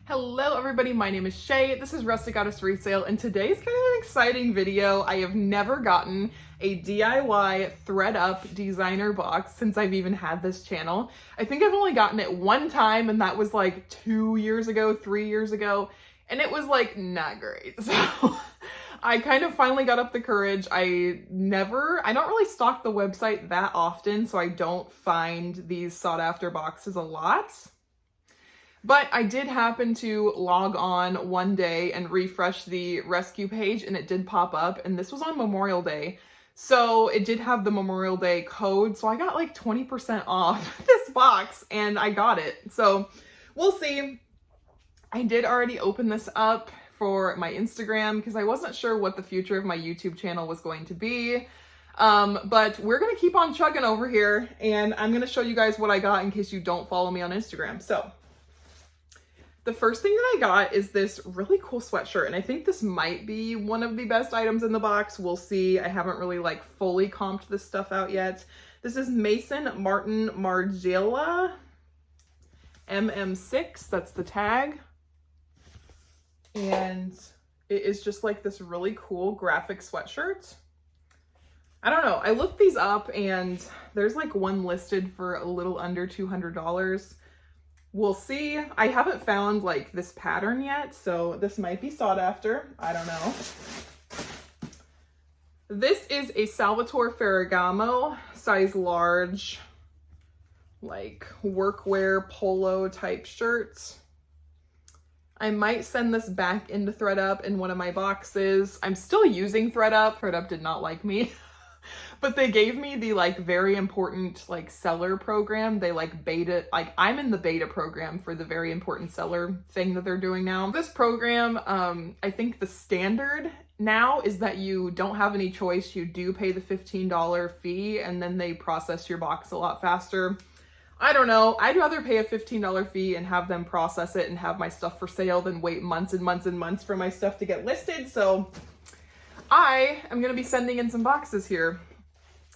Hello everybody, my name is Shay, this is Rustic Goddess Resale, and today's kind of an exciting video. I have never gotten a DIY ThredUP designer box since I've even had this channel. I think I've only gotten it one time, and that was like 2 years ago, 3 years ago, and it was like not great. So I kind of finally got up the courage. I don't really stock the website that often, so I don't find these sought after boxes a lot. But I did happen to log on one day and refresh the rescue page, and it did pop up, and this was on Memorial Day. So it did have the Memorial Day code, so I got like 20% off this box, and I got it. So we'll see. I did already open this up for my Instagram because I wasn't sure what the future of my YouTube channel was going to be. But we're gonna keep on chugging over here, and I'm gonna show you guys what I got in case you don't follow me on Instagram. So the first thing that I got is this really cool sweatshirt, and I think this might be one of the best items in the box. We'll see. I haven't really like fully comped this stuff out yet. This is Mason Martin Margiela MM6, that's the tag. And it is just like this really cool graphic sweatshirt. I don't know, I looked these up and there's like one listed for a little under $200. We'll see. I haven't found like this pattern yet, so this might be sought after. I don't know. This is a Salvatore Ferragamo, size large, like workwear polo type shirt. I might send this back into ThredUP in one of my boxes. I'm still using ThredUP. ThredUP did not like me. But they gave me the like very important like seller program. They like beta, like I'm in the beta program for the very important seller thing that they're doing now. This program, I think the standard now is that you don't have any choice. You do pay the $15 fee and then they process your box a lot faster. I don't know. I'd rather pay a $15 fee and have them process it and have my stuff for sale than wait months and months and months for my stuff to get listed. So I am going to be sending in some boxes here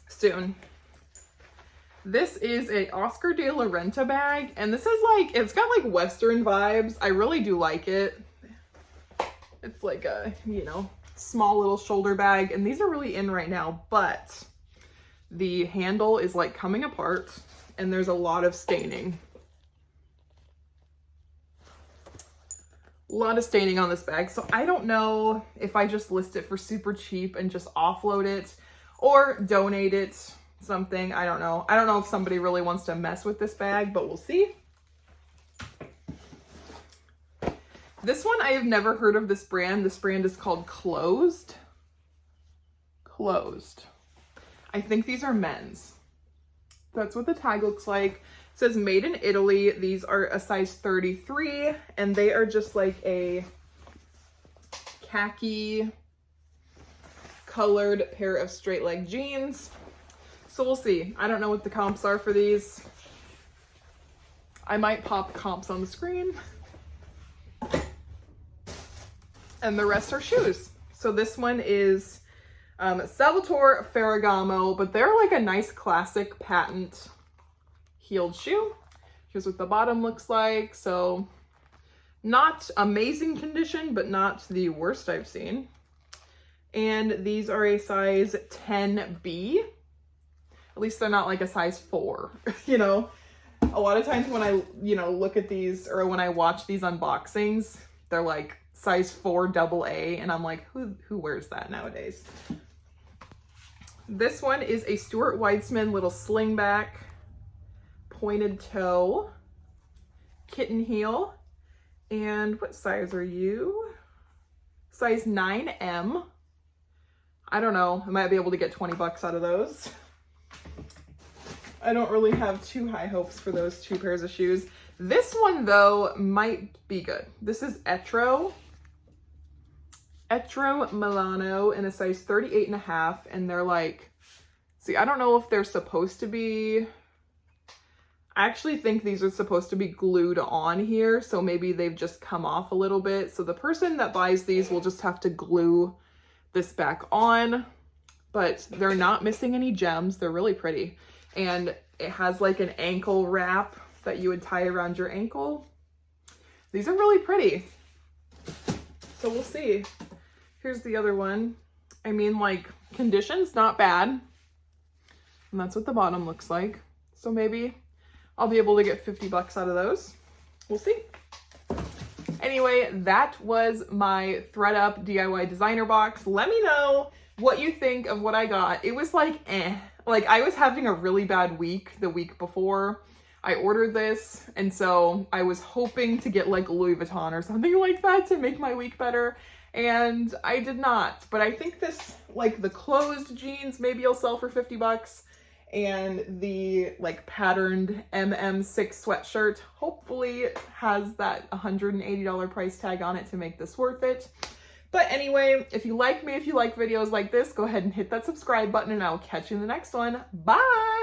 soon. This is a Oscar de la Renta bag, and this is like, it's got like Western vibes. I really do like it. It's like a, you know, small little shoulder bag, and these are really in right now, but the handle is like coming apart and there's a lot of staining. A lot of staining on this bag, so I don't know if I just list it for super cheap and just offload it or donate it, something. I don't know. I don't know if somebody really wants to mess with this bag, but we'll see. This one, I have never heard of this brand. This brand is called Closed. Closed. I think these are men's. That's what the tag looks like. It says made in Italy. These are a size 33, and they are just like a khaki colored pair of straight leg jeans. So we'll see. I don't know what the comps are for these. I might pop comps on the screen. And the rest are shoes. So this one is Salvatore Ferragamo, but they're like a nice classic patent heeled shoe. Here's what the bottom looks like. So not amazing condition, but not the worst I've seen. And these are a size 10B. At least they're not like a size 4. You know, a lot of times when I, you know, look at these or when I watch these unboxings, they're like size 4 AA, and I'm like, who wears that nowadays? This one is a Stuart Weitzman little slingback, pointed toe, kitten heel. And what size are you? Size 9M. I don't know. I might be able to get 20 bucks out of those. I don't really have too high hopes for those two pairs of shoes. This one though might be good. This is Etro Milano in a size 38.5, and they're like, see, I don't know if they're supposed to be, I actually think these are supposed to be glued on here, so maybe they've just come off a little bit. So the person that buys these will just have to glue this back on, but they're not missing any gems. They're really pretty. And it has like an ankle wrap that you would tie around your ankle. These are really pretty. So we'll see. Here's the other one. I mean, like, condition's not bad. And that's what the bottom looks like. So maybe I'll be able to get 50 bucks out of those. We'll see. Anyway, that was my ThredUP DIY designer box. Let me know what you think of what I got. It was like, Like, I was having a really bad week the week before I ordered this, and so I was hoping to get like Louis Vuitton or something like that to make my week better, and I did not. But I think this, like the closed jeans, maybe I'll sell for 50 bucks, and the like patterned MM6 sweatshirt hopefully has that $180 price tag on it to make this worth it. But anyway, if you like me, if you like videos like this, go ahead and hit that subscribe button, and I will catch you in the next one. Bye!